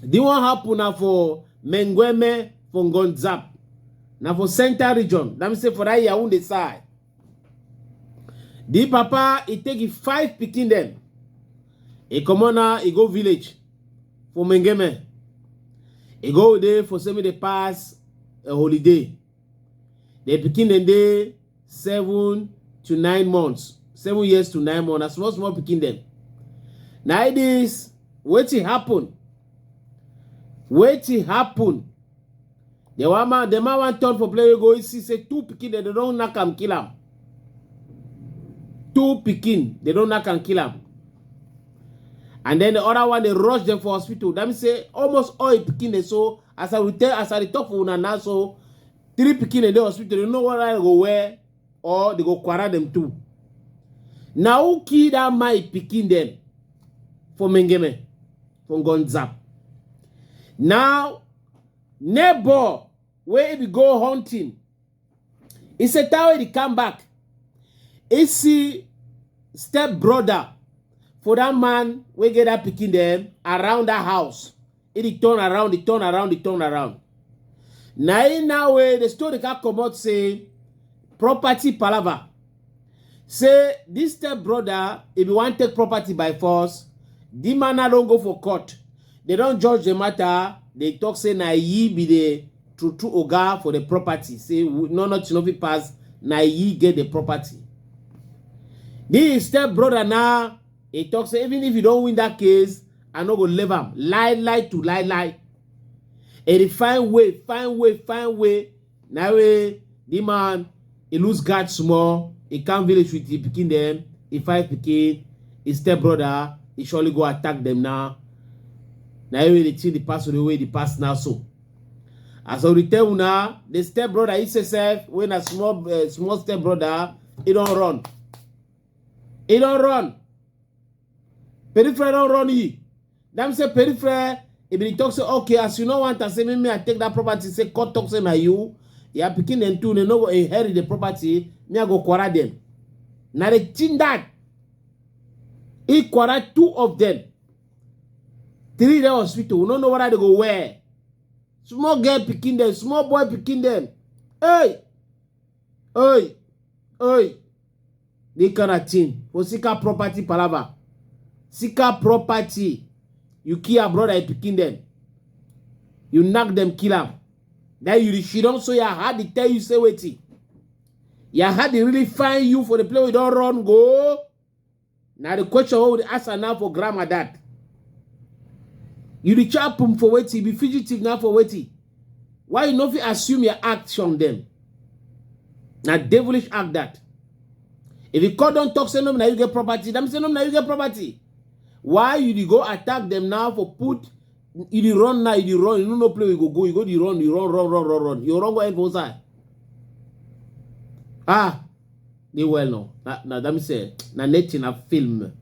The one happen na for Mengweme for Ngonzap. Now for Central region. Let me say for that Yaoundé side. The papa, he take 5 pikin them. He come on now, he go village for Mengeme. He go there for semi they pass a holiday. They pikin them there 7 to 9 months. 7 years to 9 months. A small pikin them. Now it is what happen. What happen. The man want turn for play go see say 2 pikin they don't knock and kill him. 2 pikin they don't knock and kill him. And then the other one they rush them for hospital. That means say almost all pikin they so as I talk for una now so 3 pikin in the hospital they know what I go where or they go quarantine them too. Now who kill that my pikin them for Mengeme from Gonzap? Now neighbor where we go hunting, he said how he come back. He see step brother for that man we get that picking them around that house. He turn around. Now way the story can come out say property palava. Say this step brother, if you want to take property by force, the man don't go for court. They don't judge the matter. They talk say na ye be the true oga for the property. Say no not pass na ye get the property. This step brother now he talks say even if you don't win that case, I no go leave him. Lie. And he find way. Now the man he lose guard small. He come village with the pikin them. He fight pikin. His step brother he surely go attack them now. Now they think the pass the way the pass now so. As I tell now, the step brother he says when a small step brother he don't run. Peripheral don't run he. Them say peripheral if he talk say okay as you know want to say me I take that property say court talk say na you are picking them too they no go inherit the property me I go quarrel them. Now they think that he quarrel 2 of them. 3 the hospital. We don't know what they go where. Small girl picking them. Small boy picking them. Hey. They kind of thing. For sika property palava. Sika property. You kill a brother picking them. You knock them, kill them. Then you she don't so you had to tell you say waiting. You had to really find you for the play we don't run go. Now the question what would ask her now for grandma that. You the chop them for waiting, be fugitive now for waiting. Why you not assume your act on them? Now devilish act that. If you call don't talk say no now you get property, them say no now you get property. Why you go attack them now for put you run now, you run, you no play you go, you run. You run go end for side. They well no. Now that me say na net in a film.